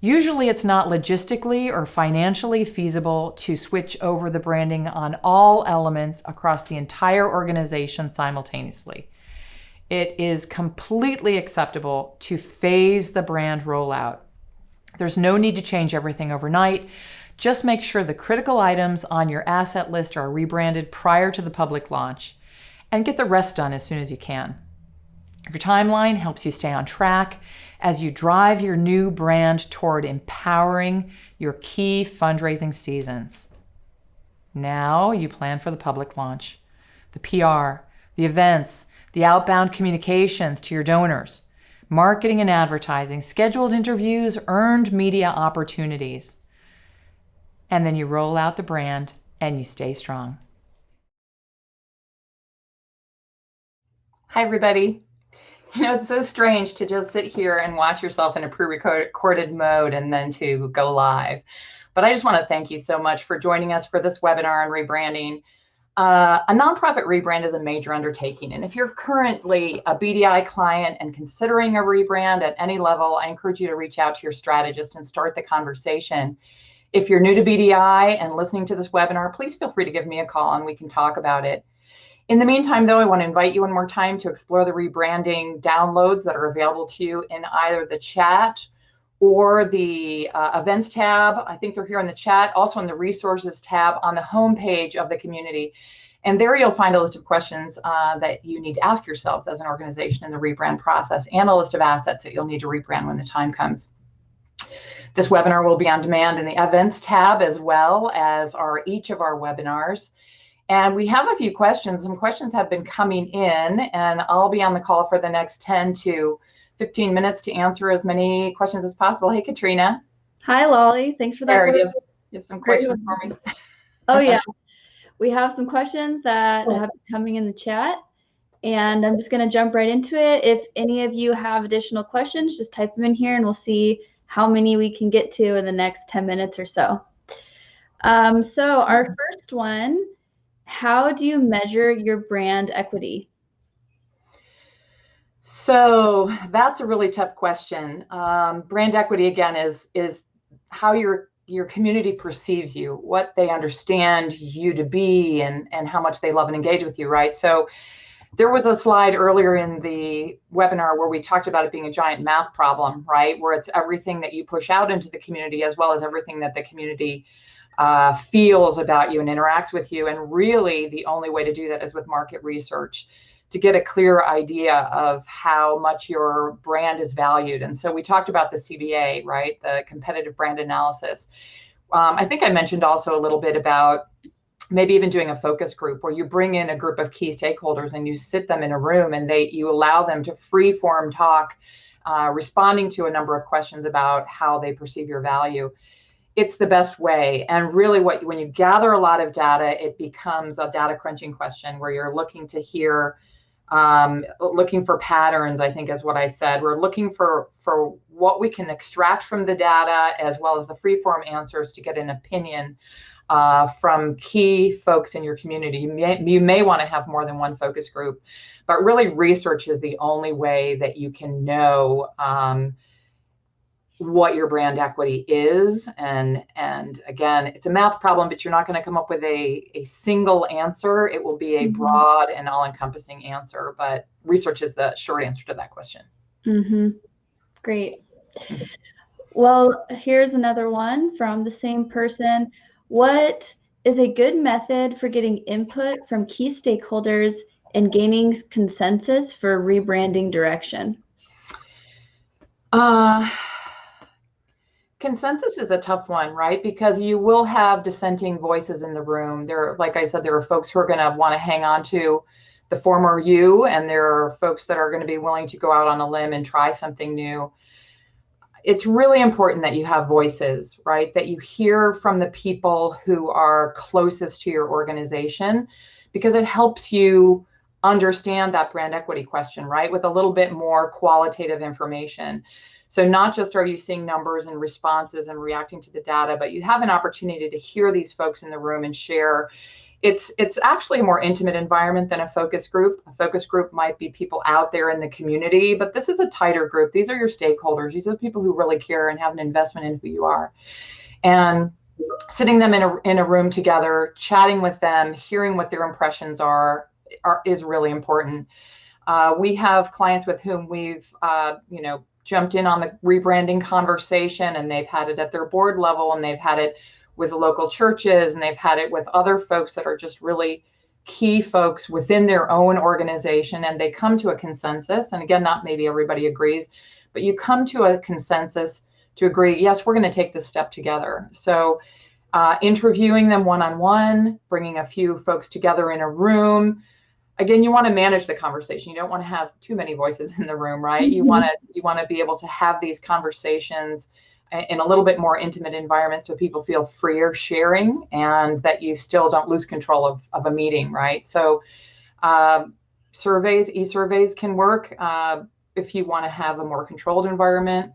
Usually it's not logistically or financially feasible to switch over the branding on all elements across the entire organization simultaneously. It is completely acceptable to phase the brand rollout. There's no need to change everything overnight. Just make sure the critical items on your asset list are rebranded prior to the public launch, and get the rest done as soon as you can. Your timeline helps you stay on track as you drive your new brand toward empowering your key fundraising seasons. Now you plan for the public launch, the PR, the events, the outbound communications to your donors, marketing and advertising, scheduled interviews, earned media opportunities. And then you roll out the brand and you stay strong. Hi, everybody. It's so strange to just sit here and watch yourself in a pre-recorded mode and then to go live. But I just want to thank you so much for joining us for this webinar on rebranding. A nonprofit rebrand is a major undertaking. And if you're currently a BDI client and considering a rebrand at any level, I encourage you to reach out to your strategist and start the conversation. If you're new to BDI and listening to this webinar, please feel free to give me a call and we can talk about it. In the meantime, though, I want to invite you one more time to explore the rebranding downloads that are available to you in either the chat or the events tab. I think they're here in the chat, also in the resources tab on the homepage of the community. And there you'll find a list of questions that you need to ask yourselves as an organization in the rebrand process, and a list of assets that you'll need to rebrand when the time comes. This webinar will be on demand in the events tab, as well as each of our webinars. And we have a few questions. Some questions have been coming in, and I'll be on the call for the next 10 to 15 minutes to answer as many questions as possible. Hey, Katrina. Hi, Lolly. Thanks for that. There, you have some questions for me. Oh, yeah. We have some questions that have been coming in the chat, and I'm just going to jump right into it. If any of you have additional questions, just type them in here, and we'll see how many we can get to in the next 10 minutes or so. So our first one, how do you measure your brand equity? So that's a really tough question. Brand equity, again, is how your community perceives you, what they understand you to be, and how much they love and engage with you, right? So there was a slide earlier in the webinar where we talked about it being a giant math problem, right? Where it's everything that you push out into the community, as well as everything that the community feels about you and interacts with you. And really the only way to do that is with market research, to get a clear idea of how much your brand is valued. And so we talked about the CBA, right? The competitive brand analysis. I think I mentioned also a little bit about maybe even doing a focus group where you bring in a group of key stakeholders and you sit them in a room and you allow them to free form talk, responding to a number of questions about how they perceive your value. It's the best way. And really when you gather a lot of data, it becomes a data crunching question where you're looking to hear, looking for patterns, I think is what I said. We're looking for what we can extract from the data, as well as the free form answers, to get an opinion from key folks in your community. You may want to have more than one focus group, but really research is the only way that you can know what your brand equity is. And again, it's a math problem, but you're not going to come up with a single answer. It will be a broad and all-encompassing answer, but research is the short answer to that question. Great. Well, here's another one from the same person. What is a good method for getting input from key stakeholders and gaining consensus for rebranding direction? Consensus is a tough one, right? Because you will have dissenting voices in the room. Like I said, there are folks who are going to want to hang on to the former you, and there are folks that are going to be willing to go out on a limb and try something new. It's really important that you have voices, right? That you hear from the people who are closest to your organization, because it helps you understand that brand equity question, right? With a little bit more qualitative information. So not just are you seeing numbers and responses and reacting to the data, but you have an opportunity to hear these folks in the room and share. It's actually a more intimate environment than a focus group. A focus group might be people out there in the community, but this is a tighter group. These are your stakeholders. These are the people who really care and have an investment in who you are. And sitting them in a room together, chatting with them, hearing what their impressions is really important. We have clients with whom we've jumped in on the rebranding conversation, and they've had it at their board level, and they've had it with local churches, and they've had it with other folks that are just really key folks within their own organization, and they come to a consensus. And again, not maybe everybody agrees, but you come to a consensus to agree, yes, we're going to take this step together. So interviewing them one-on-one, bringing a few folks together in a room. Again, you want to manage the conversation. You don't want to have too many voices in the room, right? Mm-hmm. You want to be able to have these conversations in a little bit more intimate environment, so people feel freer sharing, and that you still don't lose control of a meeting, right? So e-surveys can work if you want to have a more controlled environment.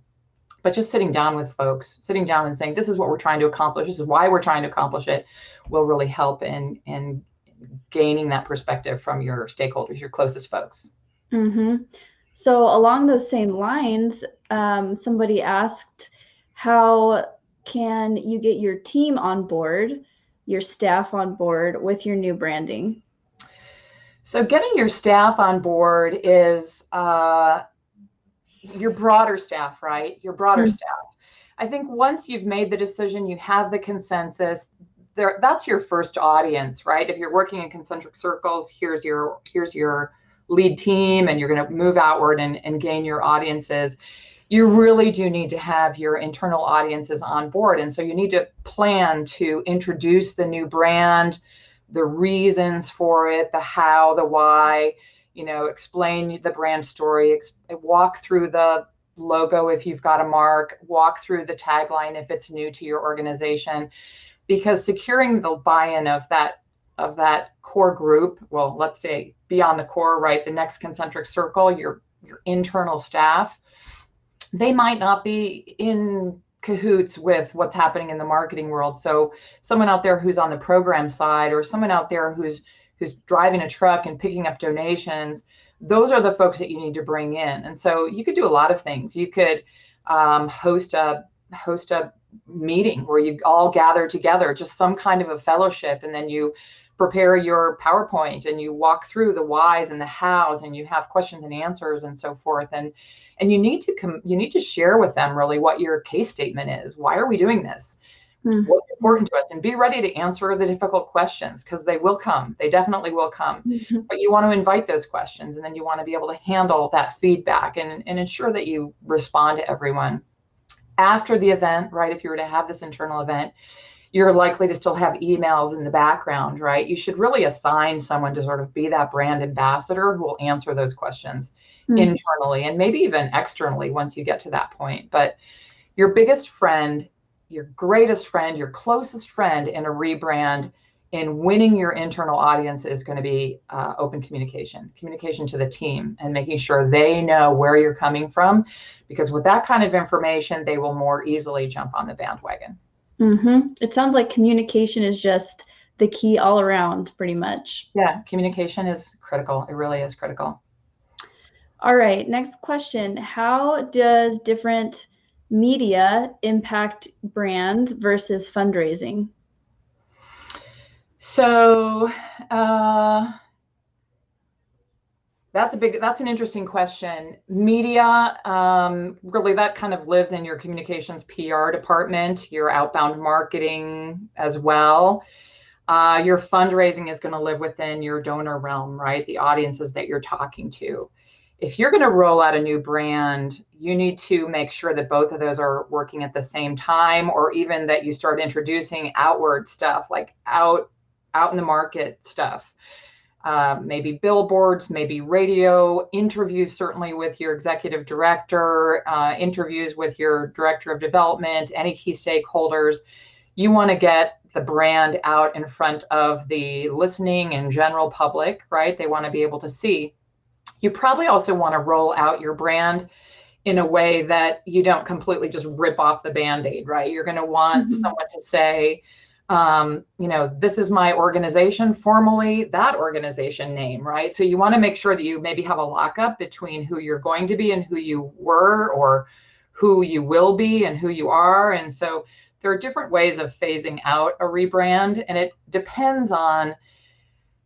But just sitting down with folks, sitting down and saying, this is what we're trying to accomplish, this is why we're trying to accomplish it, will really help in gaining that perspective from your stakeholders, your closest folks. Mm-hmm. So along those same lines, somebody asked, how can you get your team on board, your staff on board with your new branding? So getting your staff on board is your broader staff, right? Your broader staff. I think once you've made the decision, you have the consensus, that's your first audience, right? If you're working in concentric circles, here's your lead team, and you're going to move outward and gain your audiences. You really do need to have your internal audiences on board. And so you need to plan to introduce the new brand, the reasons for it, the how, the why, explain the brand story, walk through the logo if you've got a mark, walk through the tagline if it's new to your organization, because securing the buy-in of that core group, well, let's say beyond the core, right, the next concentric circle, your internal staff, they might not be in cahoots with what's happening in the marketing world. So someone out there who's on the program side, or someone out there who's driving a truck and picking up donations, those are the folks that you need to bring in. And so you could do a lot of things. You could host a meeting where you all gather together, just some kind of a fellowship, and then you prepare your PowerPoint and you walk through the whys and the hows, and you have questions and answers and so forth. And you need to share with them really what your case statement is. Why are we doing this? What's important to us? And be ready to answer the difficult questions, because they will come. They definitely will come. Mm-hmm. But you want to invite those questions, and then you want to be able to handle that feedback and ensure that you respond to everyone. After the event, right, if you were to have this internal event, you're likely to still have emails in the background, right? You should really assign someone to sort of be that brand ambassador who will answer those questions internally, and maybe even externally once you get to that point. But your biggest friend, your greatest friend, your closest friend in a rebrand, in winning your internal audience, is going to be open communication to the team, and making sure they know where you're coming from, because with that kind of information, they will more easily jump on the bandwagon. Mm-hmm. It sounds like communication is just the key all around, pretty much. Yeah, communication is critical. It really is critical. All right, next question. How does different media impact brand versus fundraising? So that's an interesting question. Media, really, that kind of lives in your communications PR department, your outbound marketing as well. Your fundraising is going to live within your donor realm, right? The audiences that you're talking to. If you're going to roll out a new brand, you need to make sure that both of those are working at the same time, or even that you start introducing outward stuff, like out in the market stuff. Maybe billboards, maybe radio, interviews certainly with your executive director, interviews with your director of development, any key stakeholders. You want to get the brand out in front of the listening and general public, right? They want to be able to see. You probably also want to roll out your brand in a way that you don't completely just rip off the Band-Aid, right? You're going to want someone to say, this is my organization, formally that organization name, right? So you want to make sure that you maybe have a lockup between who you're going to be and who you were, or who you will be and who you are. And so there are different ways of phasing out a rebrand, and it depends on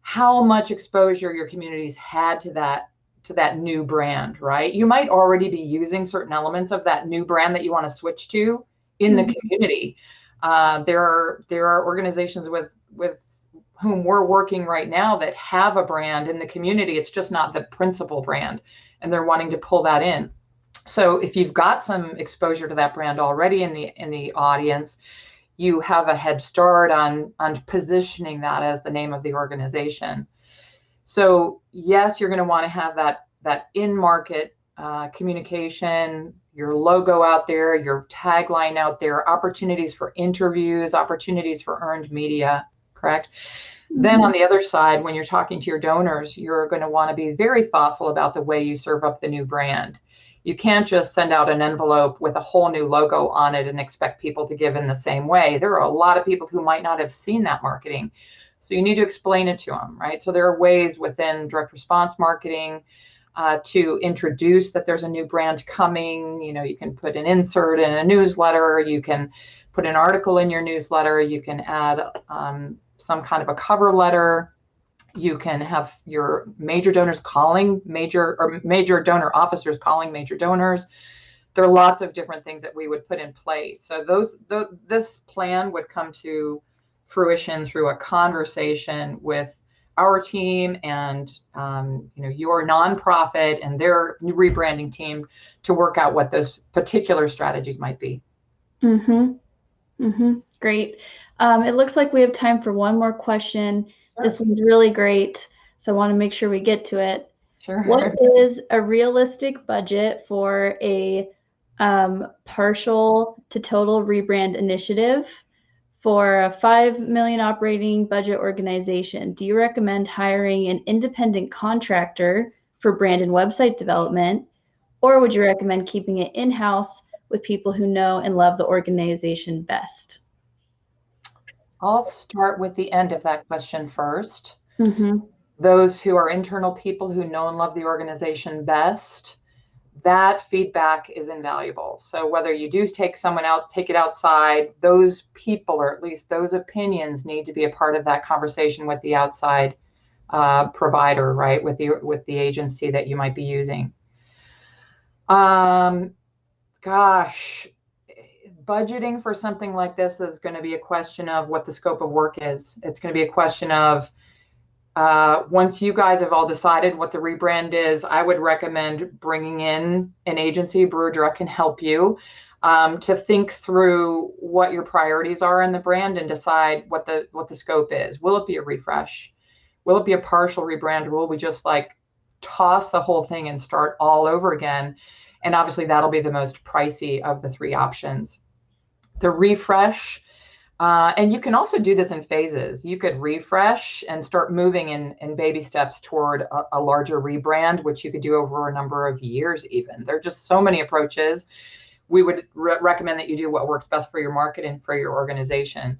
how much exposure your community's had to that new brand, right? You might already be using certain elements of that new brand that you want to switch to in the community. There are organizations with whom we're working right now that have a brand in the community. It's just not the principal brand, and they're wanting to pull that in. So if you've got some exposure to that brand already in the audience, you have a head start on positioning that as the name of the organization. So yes, you're going to want to have that in-market communication, your logo out there, your tagline out there, opportunities for interviews, opportunities for earned media, correct? Then on the other side, when you're talking to your donors, you're going to want to be very thoughtful about the way you serve up the new brand. You can't just send out an envelope with a whole new logo on it and expect people to give in the same way. There are a lot of people who might not have seen that marketing. So you need to explain it to them, right? So there are ways within direct response marketing to introduce that there's a new brand coming. You can put an insert in a newsletter. You can put an article in your newsletter. You can add some kind of a cover letter. You can have your major donors calling major donor officers calling major donors. There are lots of different things that we would put in place. So this plan would come to fruition through a conversation with our team and your nonprofit and their rebranding team to work out what those particular strategies might be. Great. It looks like we have time for one more question. Sure. This one's really great, so I want to make sure we get to it. Sure. What is a realistic budget for a partial to total rebrand initiative for a 5 million operating budget organization? Do you recommend hiring an independent contractor for brand and website development, or would you recommend keeping it in-house with people who know and love the organization best? I'll start with the end of that question first. Those who are internal people who know and love the organization best, that feedback is invaluable. So whether you do take it outside, those people, or at least those opinions, need to be a part of that conversation with the outside provider, right? With the agency that you might be using. Budgeting for something like this is going to be a question of what the scope of work is. It's going to be a question of once you guys have all decided what the rebrand is, I would recommend bringing in an agency. Brewer Direct can help you to think through what your priorities are in the brand and decide what the scope is. Will it be a refresh? Will it be a partial rebrand? Or will we just toss the whole thing and start all over again? And obviously that'll be the most pricey of the three options. The refresh, and you can also do this in phases. You could refresh and start moving in baby steps toward a larger rebrand, which you could do over a number of years even. There are just so many approaches. We would recommend that you do what works best for your market and for your organization.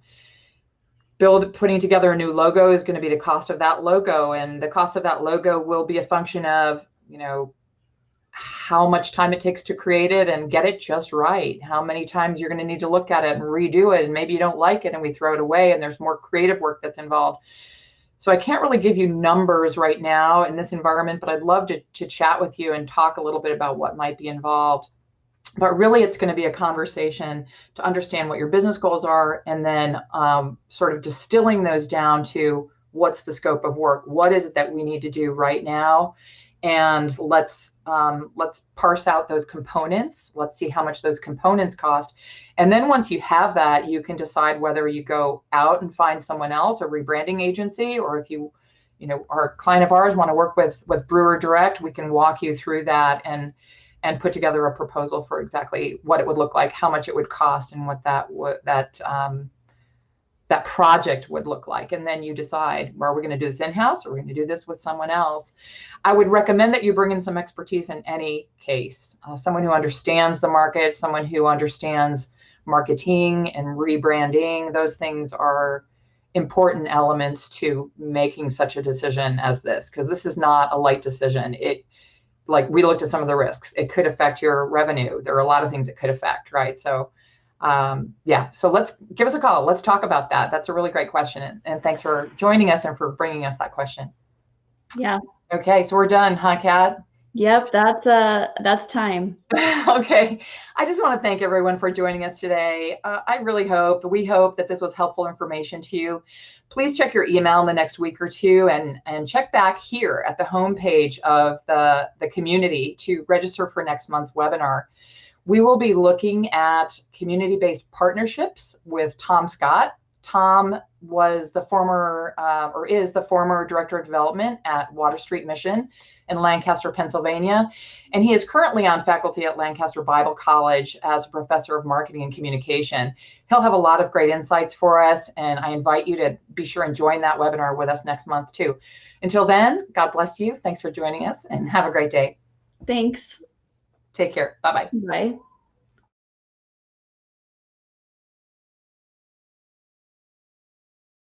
Putting together a new logo is going to be the cost of that logo, and the cost of that logo will be a function of, how much time it takes to create it and get it just right. How many times you're going to need to look at it and redo it, and maybe you don't like it and we throw it away, and there's more creative work that's involved. So I can't really give you numbers right now in this environment, but I'd love to chat with you and talk a little bit about what might be involved. But really, it's going to be a conversation to understand what your business goals are, and then sort of distilling those down to what's the scope of work. What is it that we need to do right now? And let's parse out those components. Let's see how much those components cost. And then once you have that, you can decide whether you go out and find someone else, a rebranding agency, or if you are a client of ours, want to work with Brewer Direct, we can walk you through that and put together a proposal for exactly what it would look like, how much it would cost, and what that that project would look like. And then you decide, well, are we going to do this in-house or are we going to do this with someone else? I would recommend that you bring in some expertise in any case, someone who understands the market, someone who understands marketing and rebranding. Those things are important elements to making such a decision as this, because this is not a light decision. Like we looked at some of the risks. It could affect your revenue. There are a lot of things it could affect, right? So so let's give us a call. Let's talk about that. That's a really great question. And thanks for joining us and for bringing us that question. Yeah. Okay. So we're done, huh, Kat? Yep. That's time. Okay. I just want to thank everyone for joining us today. We hope that this was helpful information to you. Please check your email in the next week or two and check back here at the homepage of the community to register for next month's webinar. We will be looking at community-based partnerships with Tom Scott. Tom was the former, or is the former Director of Development at Water Street Mission in Lancaster, Pennsylvania. And he is currently on faculty at Lancaster Bible College as a professor of marketing and communication. He'll have a lot of great insights for us, and I invite you to be sure and join that webinar with us next month too. Until then, God bless you. Thanks for joining us and have a great day. Thanks. Take care. Bye-bye. Bye.